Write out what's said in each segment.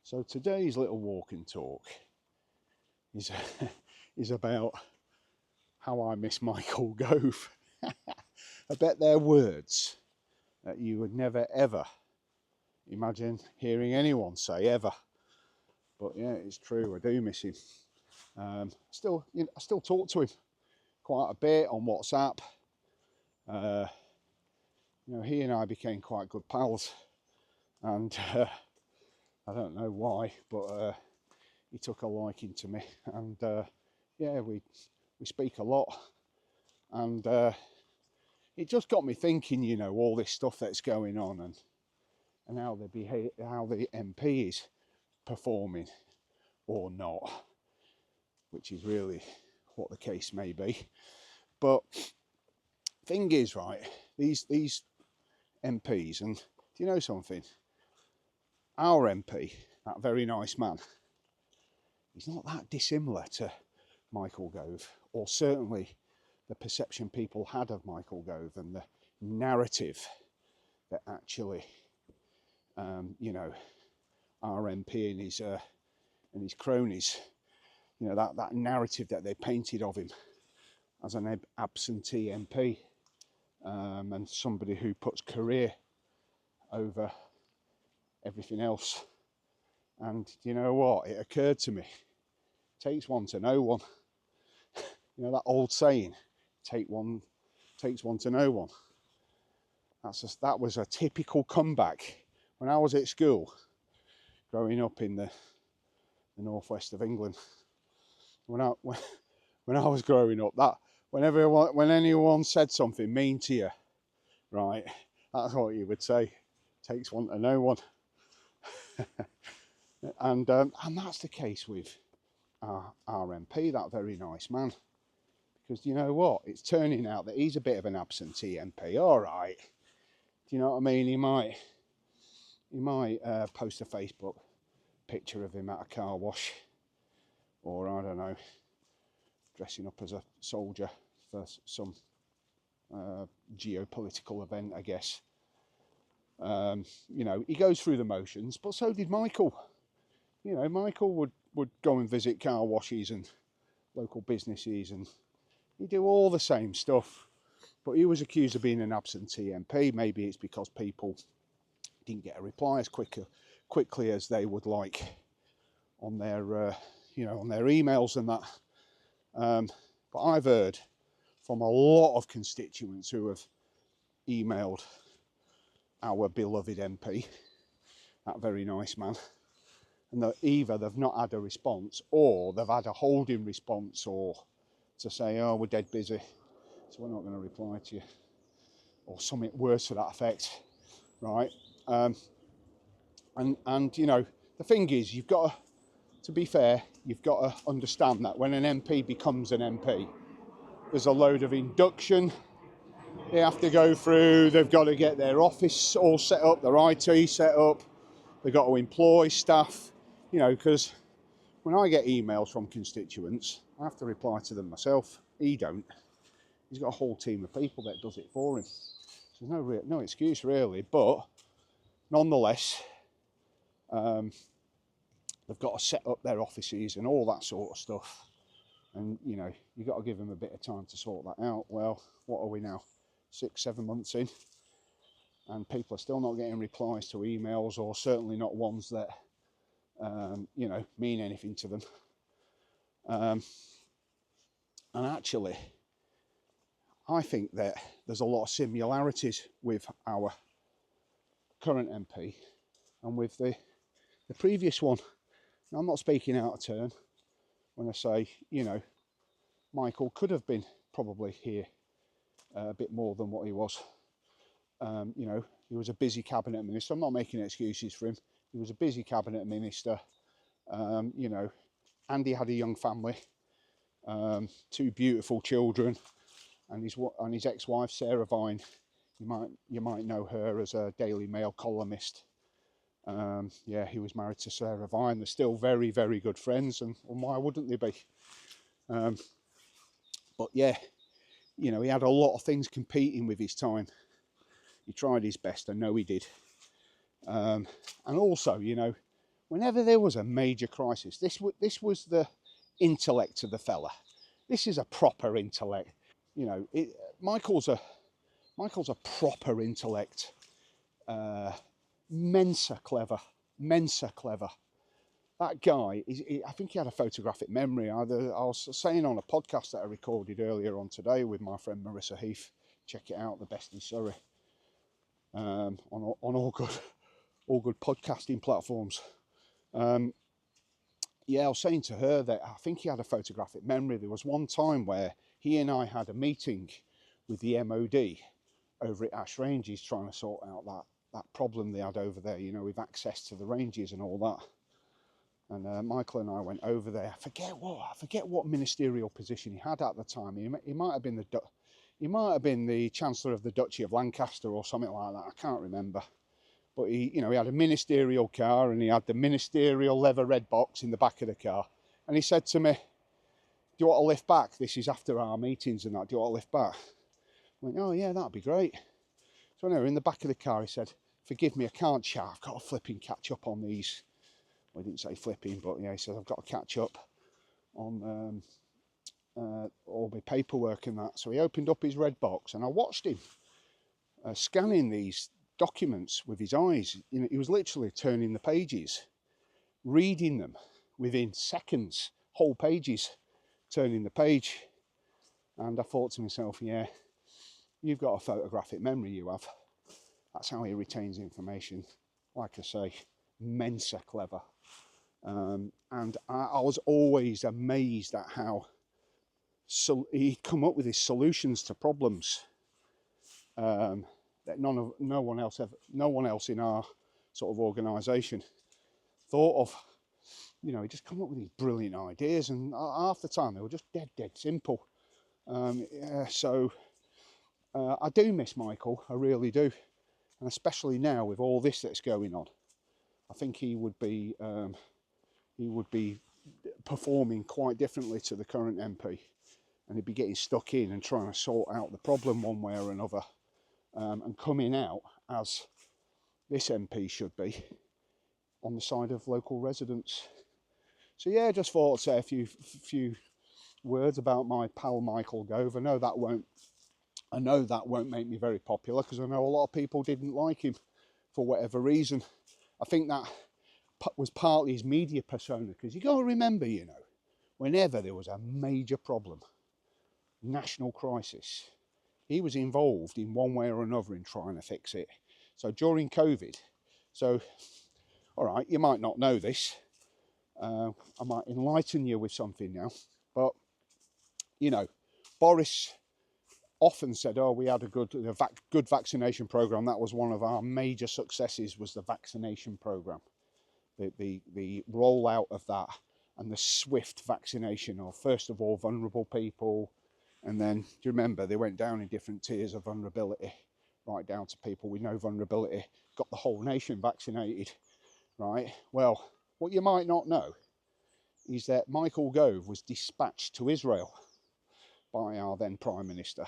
So today's little walk and talk is, is about how I miss Michael Gove. I bet they're words that you would never ever imagine hearing anyone say ever. But yeah, it's true, I do miss him. I still talk to him quite a bit on WhatsApp. He and I became quite good pals, and I don't know why, but he took a liking to me, and yeah, we speak a lot, and it just got me thinking, all this stuff that's going on, and how the MP is performing or not, which is really what the case may be. But thing is, right, these MPs, and do you know something? Our MP, that very nice man, he's not that dissimilar to Michael Gove, or certainly the perception people had of Michael Gove and the narrative that actually, our MP and his cronies, that narrative that they painted of him as an absentee MP, and somebody who puts career over everything else. And you know what? It occurred to me, takes one to know one. That old saying, takes one to know one. That was a typical comeback when I was at school, growing up in the northwest of England. When I was growing up, that when anyone said something mean to you, right, that's what you would say. Takes one to know one. And that's the case with our MP, that very nice man. Because you know what? It's turning out that he's a bit of an absentee MP. All right. Do you know what I mean? He might post a Facebook picture of him at a car wash, or I don't know, dressing up as a soldier for some geopolitical event, I guess. He goes through the motions, but so did Michael. Michael would go and visit car washes and local businesses, and he'd do all the same stuff. But he was accused of being an absentee MP. Maybe it's because people didn't get a reply as quickly as they would like on their on their emails and that. But I've heard from a lot of constituents who have emailed our beloved MP, that very nice man, and that either they've not had a response, or they've had a holding response, or to say, oh, we're dead busy, so we're not going to reply to you, or something worse to that effect, right? And the thing is, you've got to be fair, you've got to understand that when an MP becomes an MP, there's a load of induction they have to go through. They've got to get their office all set up, their IT set up. They've got to employ staff, because when I get emails from constituents, I have to reply to them myself. He don't. He's got a whole team of people that does it for him. So there's no excuse really, but nonetheless, they've got to set up their offices and all that sort of stuff. And, you've got to give them a bit of time to sort that out. Well, what are we now? 6-7 months in, and people are still not getting replies to emails, or certainly not ones that mean anything to them. And actually, I think that there's a lot of similarities with our current MP and with the previous one. Now, I'm not speaking out of turn when I say, Michael could have been probably here a bit more than what he was. He was a busy cabinet minister. I'm not making excuses for him. He was a busy cabinet minister, and he had a young family, 2 beautiful children, and his ex-wife Sarah Vine. You might know her as a Daily Mail columnist. He was married to Sarah Vine. They're still very, very good friends, and why wouldn't they be? But yeah, he had a lot of things competing with his time. He tried his best, I know he did. And also, whenever there was a major crisis, this was the intellect of the fella. This is a proper intellect. You know, Michael's a proper intellect. Mensa clever. That guy, I think he had a photographic memory. I was saying on a podcast that I recorded earlier on today with my friend Marissa Heath, check it out, The Best in Surrey, on all good podcasting platforms. Yeah, I was saying to her that I think he had a photographic memory. There was one time where he and I had a meeting with the MOD over at Ash Ranges, trying to sort out that problem they had over there, you know, with access to the ranges and all that. And Michael and I went over there. I forget what ministerial position he had at the time. He might have been the Chancellor of the Duchy of Lancaster or something like that. I can't remember. But he had a ministerial car, and he had the ministerial leather red box in the back of the car. And he said to me, "Do you want to lift back? This is after our meetings and that. Do you want to lift back?" I went, "Oh yeah, that'd be great." So anyway, in the back of the car, he said, "Forgive me, I can't chat. I've got to flipping catch up on these." Well, he didn't say flipping, but yeah, he said, "I've got to catch up on all my paperwork and that." So he opened up his red box, and I watched him scanning these documents with his eyes. You know, he was literally turning the pages, reading them within seconds, whole pages, turning the page. And I thought to myself, yeah, you've got a photographic memory, you have. That's how he retains information. Like I say, Mensa clever. And I was always amazed at how he'd come up with his solutions to problems that no one else in our sort of organisation thought of. You know, he just come up with these brilliant ideas, and half the time they were just dead simple. So I do miss Michael, I really do, and especially now with all this that's going on. I think he would be performing quite differently to the current MP, and he'd be getting stuck in and trying to sort out the problem one way or another. And coming out, as this MP should be, on the side of local residents. So yeah, just thought I'd say a few words about my pal Michael Gove. I know that won't make me very popular, because I know a lot of people didn't like him for whatever reason. I think that was partly his media persona, because you got to remember, you know, whenever there was a major problem, national crisis, he was involved in one way or another in trying to fix it. So during COVID, all right, you might not know this. I might enlighten you with something now. But, you know, Boris often said, "Oh, we had a good vaccination program. That was one of our major successes, was the vaccination program. The rollout of that, and the swift vaccination of, first of all, vulnerable people. And then, do you remember, they went down in different tiers of vulnerability, right down to people with no vulnerability, got the whole nation vaccinated, right? Well, what you might not know is that Michael Gove was dispatched to Israel by our then Prime Minister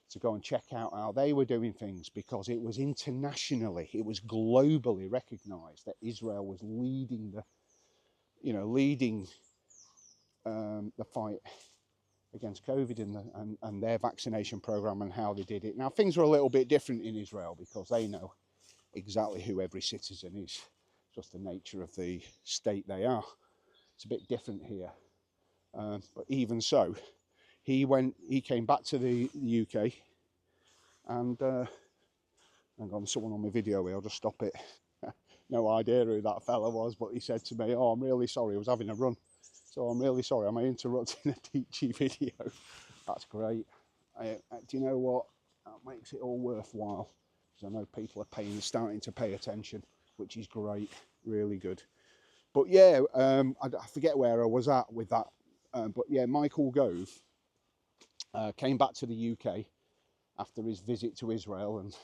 to go and check out how they were doing things, because it was internationally, it was globally recognised that Israel was leading the fight against COVID and their vaccination program and how they did it. Now, things are a little bit different in Israel, because they know exactly who every citizen is. It's just the nature of the state they are. It's a bit different here. But even so, he came back to the UK, and hang on, someone on my video here, I'll just stop it. No idea who that fella was, but he said to me, "Oh, I'm really sorry, I was having a run. So I'm really sorry, am I interrupting a Deach video?" That's great. Do you know what? That makes it all worthwhile, because I know people are starting to pay attention, which is great, really good. But yeah, I forget where I was at with that. But yeah, Michael Gove came back to the UK after his visit to Israel, and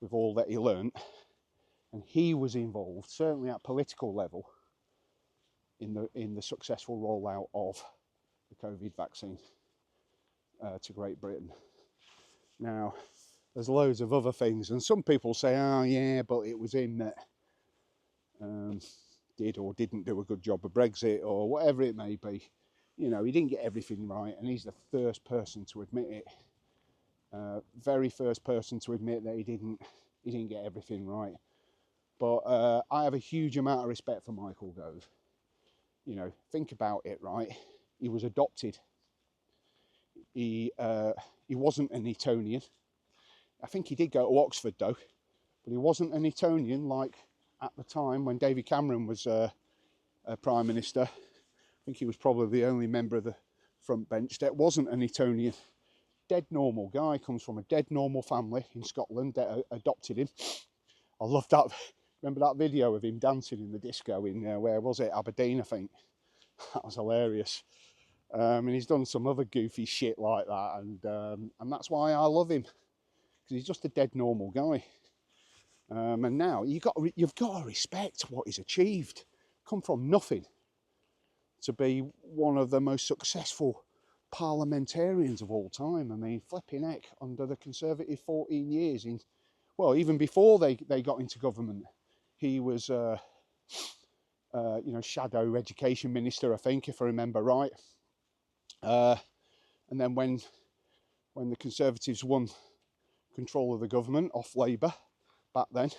with all that he learnt, and he was involved, certainly at political level, in the successful rollout of the COVID vaccine to Great Britain. Now, there's loads of other things, and some people say, "Oh yeah, but it was him that did or didn't do a good job of Brexit or whatever it may be. You know, he didn't get everything right, and he's the first person to admit it. Very first person to admit that he didn't get everything right. But I have a huge amount of respect for Michael Gove. You know, think about it, right? He was adopted. He wasn't an Etonian. I think he did go to Oxford though, but he wasn't an Etonian like at the time when David Cameron was Prime Minister. I think he was probably the only member of the front bench that wasn't an Etonian. Dead normal guy, comes from a dead normal family in Scotland that adopted him. I love that. Remember that video of him dancing in the disco in, where was it, Aberdeen, I think? That was hilarious. And he's done some other goofy shit like that, and that's why I love him, because he's just a dead normal guy. And now you've got to respect what he's achieved. Come from nothing to be one of the most successful parliamentarians of all time. I mean, flipping heck, under the Conservative 14 years, well, even before they got into government, he was, you know, shadow education minister, I think, if I remember right. And then when the Conservatives won control of the government off Labour back then,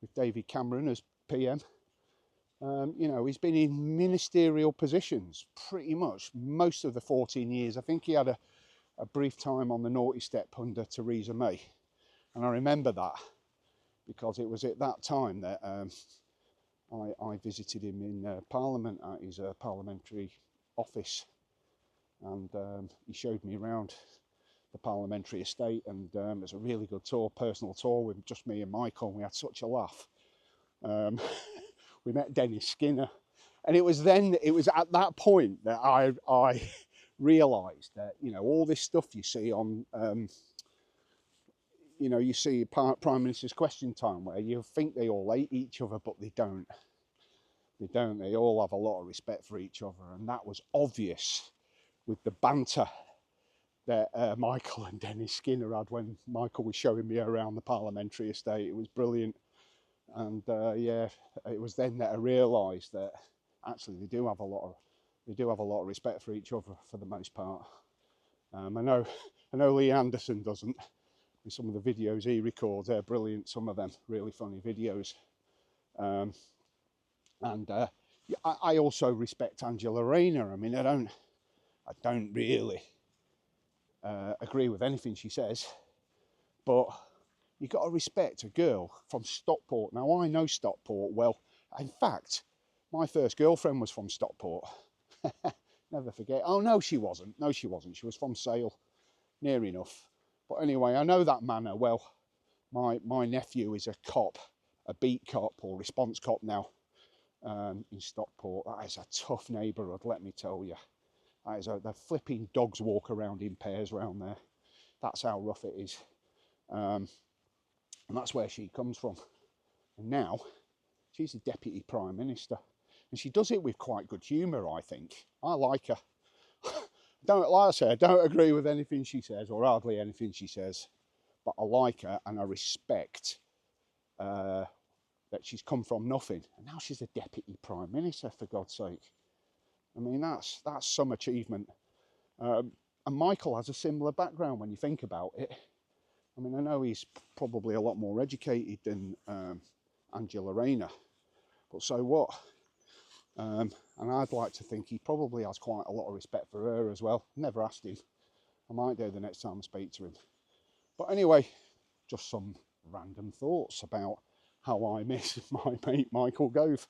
with David Cameron as PM, you know, he's been in ministerial positions pretty much most of the 14 years. I think he had a brief time on the naughty step under Theresa May. And I remember that because it was at that time that I visited him in Parliament at his parliamentary office, and he showed me around the parliamentary estate, and it was a really good tour, personal tour with just me and Michael, and we had such a laugh. We met Dennis Skinner, and it was at that point that I realised that, you know, all this stuff you see on you know, you see Prime Minister's Question Time, where you think they all hate each other, but they don't. They don't. They all have a lot of respect for each other, and that was obvious with the banter that Michael and Dennis Skinner had when Michael was showing me around the parliamentary estate. It was brilliant, and yeah, it was then that I realised that actually they do have a lot of respect for each other for the most part. I know Lee Anderson doesn't. With some of the videos he records, they're brilliant. Some of them really funny videos, and I also respect Angela Rayner. I mean, I don't really agree with anything she says, but you've got to respect a girl from Stockport. Now, I know Stockport well. In fact, my first girlfriend was from Stockport. Never forget. Oh, no, she wasn't. No, she wasn't. She was from Sale, near enough. But anyway, I know that manor well. My nephew is a cop, a beat cop or response cop now, in Stockport. That is a tough neighbourhood, let me tell you. That is the flipping dogs walk around in pairs around there. That's how rough it is. And that's where she comes from. And now she's the Deputy Prime Minister. And she does it with quite good humour, I think. I like her. Like I say, I don't agree with anything she says, or hardly anything she says. But I like her, and I respect that she's come from nothing. And now she's a Deputy Prime Minister, for God's sake. I mean, that's some achievement. And Michael has a similar background when you think about it. I mean, I know he's probably a lot more educated than Angela Rayner, but so what? And I'd like to think he probably has quite a lot of respect for her as well. Never asked him. I might do the next time I speak to him. But anyway, just some random thoughts about how I miss my mate Michael Gove.